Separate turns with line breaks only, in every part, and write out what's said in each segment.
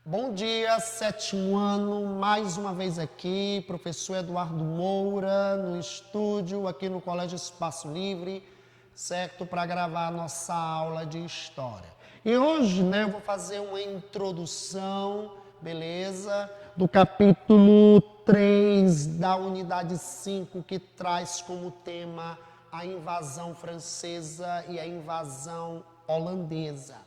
Bom dia, sétimo ano, mais uma vez aqui, professor Eduardo Moura, no estúdio, aqui no Colégio Espaço Livre, certo? Para gravar a nossa aula de História. E hoje, eu vou fazer uma introdução, beleza? Do capítulo 3 da unidade 5, que traz como tema a invasão francesa e a invasão holandesa.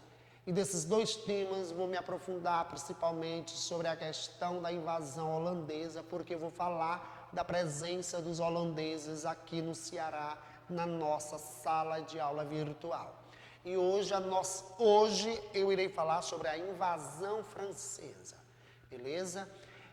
E desses dois temas vou me aprofundar principalmente sobre a questão da invasão holandesa, porque eu vou falar da presença dos holandeses aqui no Ceará, na nossa sala de aula virtual. E hoje eu irei falar sobre a invasão francesa, beleza?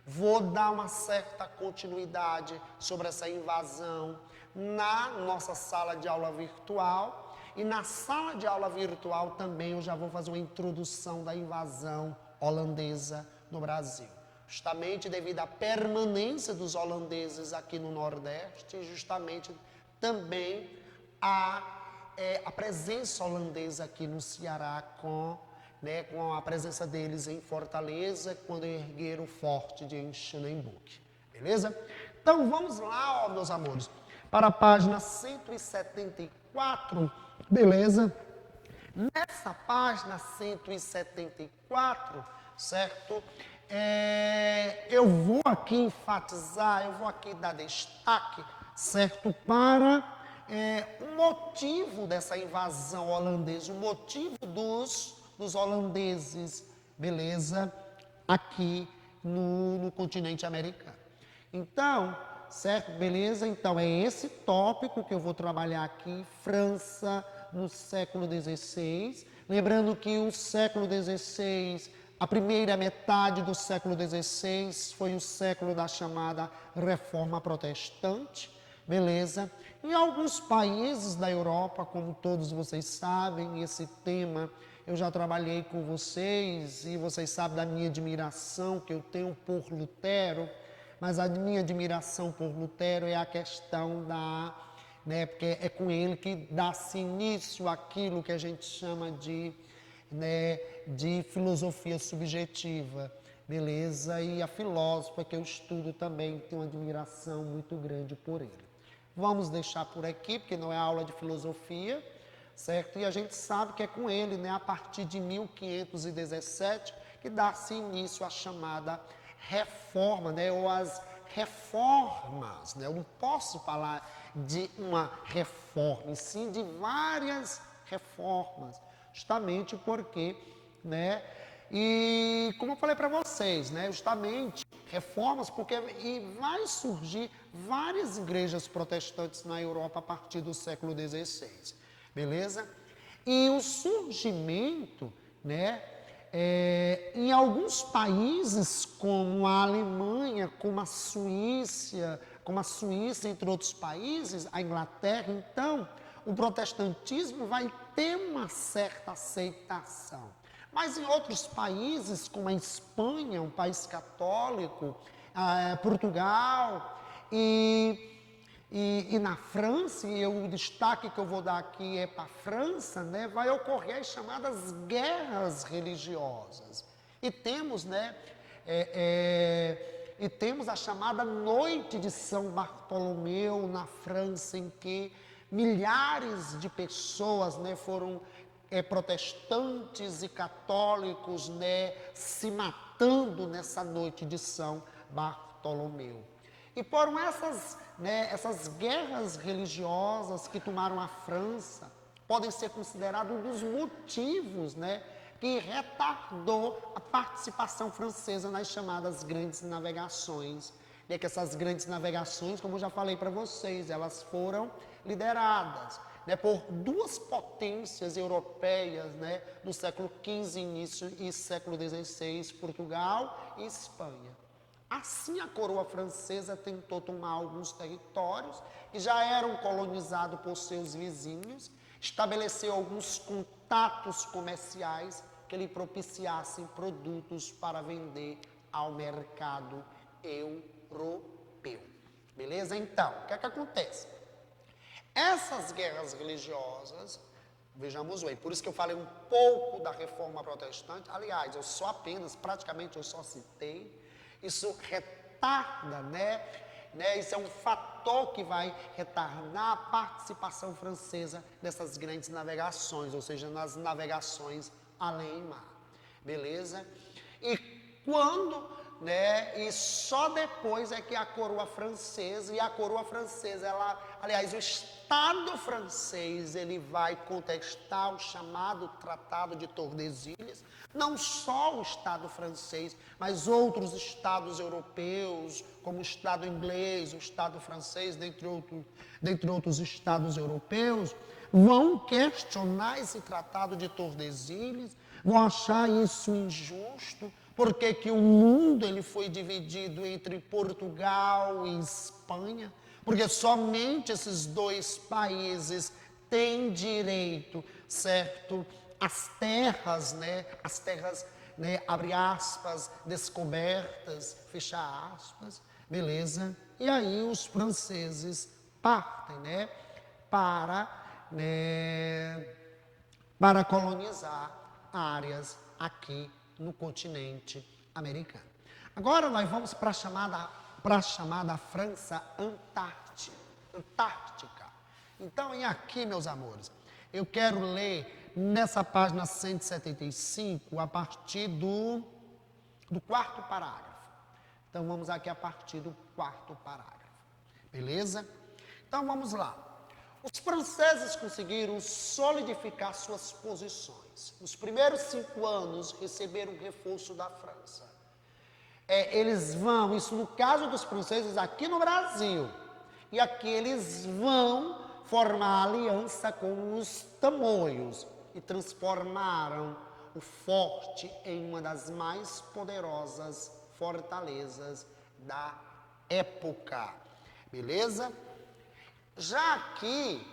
Vou dar uma certa continuidade sobre essa invasão na nossa sala de aula virtual. E na sala de aula virtual também eu já vou fazer uma introdução da invasão holandesa no Brasil. Justamente devido à permanência dos holandeses aqui no Nordeste, e justamente também a presença holandesa aqui no Ceará com a presença deles em Fortaleza, quando ergueram o forte de Enxenenbuc. Beleza? Então vamos lá, meus amores, para a página 174. Beleza? Nessa página 174, certo? Eu vou aqui enfatizar, eu vou aqui dar destaque, certo? Para o motivo dessa invasão holandesa, o motivo dos holandeses, beleza? Aqui no continente americano. Então, certo? Beleza? Então, é esse tópico que eu vou trabalhar aqui, França no século XVI. Lembrando que o século XVI, a primeira metade do século XVI, foi o século da chamada Reforma Protestante, beleza? Em alguns países da Europa, como todos vocês sabem, esse tema eu já trabalhei com vocês e vocês sabem da minha admiração que eu tenho por Lutero. Mas a minha admiração por Lutero é a questão porque é com ele que dá-se início àquilo que a gente chama de filosofia subjetiva, beleza? E a filósofa que eu estudo também tem uma admiração muito grande por ele. Vamos deixar por aqui, porque não é aula de filosofia, certo? E a gente sabe que é com ele, a partir de 1517, que dá-se início à chamada reforma, ou as reformas, Eu não posso falar de uma reforma, e sim de várias reformas, justamente porque, e como eu falei para vocês, justamente reformas, porque vai surgir várias igrejas protestantes na Europa a partir do século XVI, beleza? E o surgimento, em alguns países, como a Alemanha, como a Suíça, entre outros países, a Inglaterra, então, o protestantismo vai ter uma certa aceitação. Mas em outros países, como a Espanha, um país católico, Portugal e na França, e o destaque que eu vou dar aqui é para a França, vai ocorrer as chamadas guerras religiosas. E temos, e temos a chamada Noite de São Bartolomeu na França, em que milhares de pessoas foram protestantes e católicos se matando nessa Noite de São Bartolomeu. E foram essas guerras religiosas que tomaram a França, podem ser considerados um dos motivos que retardou a participação francesa nas chamadas grandes navegações. E que essas grandes navegações, como eu já falei para vocês, elas foram lideradas por duas potências europeias no século XV, início e século XVI, Portugal e Espanha. Assim, a coroa francesa tentou tomar alguns territórios que já eram colonizados por seus vizinhos, estabeleceu alguns contatos comerciais que lhe propiciassem produtos para vender ao mercado europeu. Beleza? Então, o que é que acontece? Essas guerras religiosas Vejamos bem, por isso que eu falei um pouco da reforma protestante. Aliás, praticamente eu só citei. Isso retarda, isso é um fator que vai retardar a participação francesa nessas grandes navegações, ou seja, nas navegações além-mar. Beleza? E quando, e só depois é que a coroa francesa, aliás, o Estado francês, ele vai contestar o chamado Tratado de Tordesilhas, não só o Estado francês, mas outros Estados europeus, como o Estado inglês, o Estado francês, dentre outros Estados europeus, vão questionar esse Tratado de Tordesilhas, vão achar isso injusto, porque que o mundo ele foi dividido entre Portugal e Espanha, porque somente esses dois países têm direito, certo, às terras, abre aspas, descobertas, fecha aspas, beleza? E aí os franceses partem, para colonizar áreas aqui no continente americano. Agora nós vamos para a chamada França Antártica. Então, e aqui, meus amores, eu quero ler nessa página 175 a partir do quarto parágrafo. Então, vamos aqui a partir do quarto parágrafo. Beleza? Então, vamos lá. Os franceses conseguiram solidificar suas posições. Nos primeiros 5 anos, receberam um reforço da França. Isso no caso dos franceses aqui no Brasil, e aqui eles vão formar aliança com os tamoios e transformaram o forte em uma das mais poderosas fortalezas da época. Beleza? Já aqui,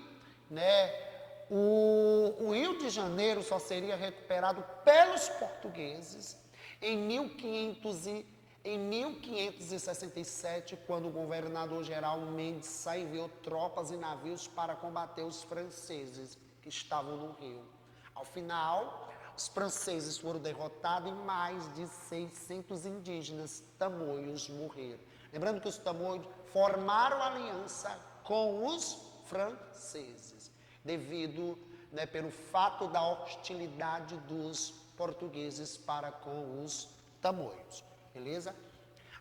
o Rio de Janeiro só seria recuperado pelos portugueses em 1567, quando o governador-geral Mendes Sá enviou tropas e navios para combater os franceses que estavam no Rio. Ao final, os franceses foram derrotados e mais de 600 indígenas tamoios morreram. Lembrando que os tamoios formaram aliança com os franceses, devido, pelo fato da hostilidade dos portugueses para com os tamoios, beleza?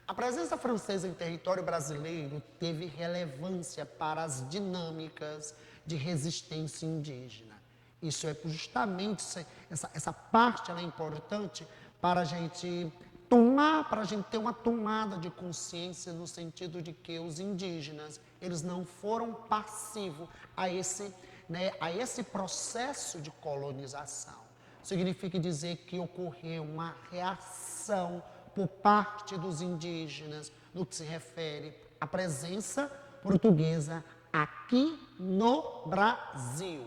A presença francesa em território brasileiro teve relevância para as dinâmicas de resistência indígena. Isso é justamente, essa parte ela é importante para a gente ter uma tomada de consciência no sentido de que os indígenas, eles não foram passivos a esse processo de colonização. Significa dizer que ocorreu uma reação por parte dos indígenas no que se refere à presença portuguesa aqui no Brasil,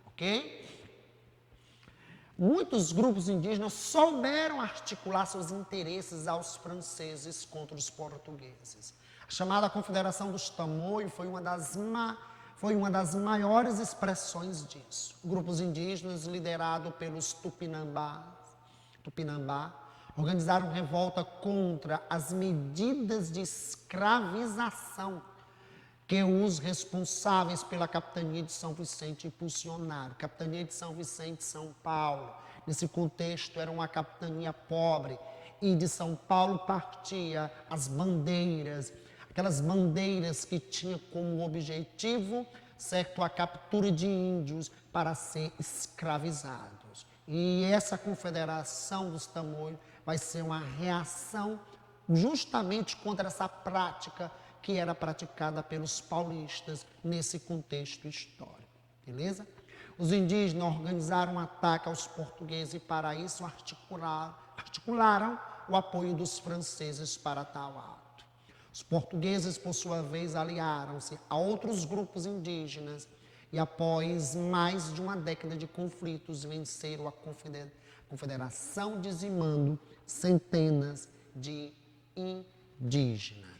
ok? Muitos grupos indígenas souberam articular seus interesses aos franceses contra os portugueses. A chamada Confederação dos Tamoios foi uma das maiores expressões disso. Grupos indígenas liderados pelos Tupinambá organizaram revolta contra as medidas de escravização que os responsáveis pela capitania de São Vicente impulsionaram. Capitania de São Vicente, São Paulo. Nesse contexto, era uma capitania pobre e de São Paulo partia as bandeiras, aquelas bandeiras que tinham como objetivo, certo, a captura de índios para ser escravizados. E essa confederação dos tamoios vai ser uma reação justamente contra essa prática que era praticada pelos paulistas nesse contexto histórico, beleza? Os indígenas organizaram um ataque aos portugueses e para isso articularam o apoio dos franceses para tal ato. Os portugueses, por sua vez, aliaram-se a outros grupos indígenas e após mais de uma década de conflitos venceram a confederação dizimando centenas de indígenas.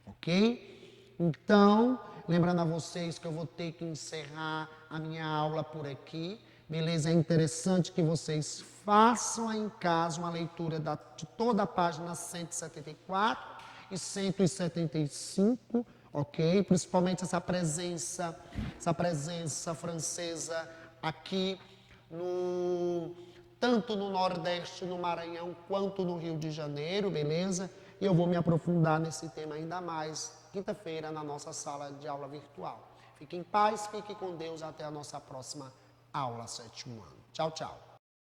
Ok? Então, lembrando a vocês que eu vou ter que encerrar a minha aula por aqui, Beleza? É interessante que vocês façam aí em casa uma leitura de toda a página 174 e 175, ok? Principalmente essa presença francesa aqui tanto no Nordeste, no Maranhão, quanto no Rio de Janeiro, beleza? E eu vou me aprofundar nesse tema ainda mais quinta-feira na nossa sala de aula virtual. Fique em paz, fique com Deus, até a nossa próxima aula, sétimo ano. Tchau, tchau.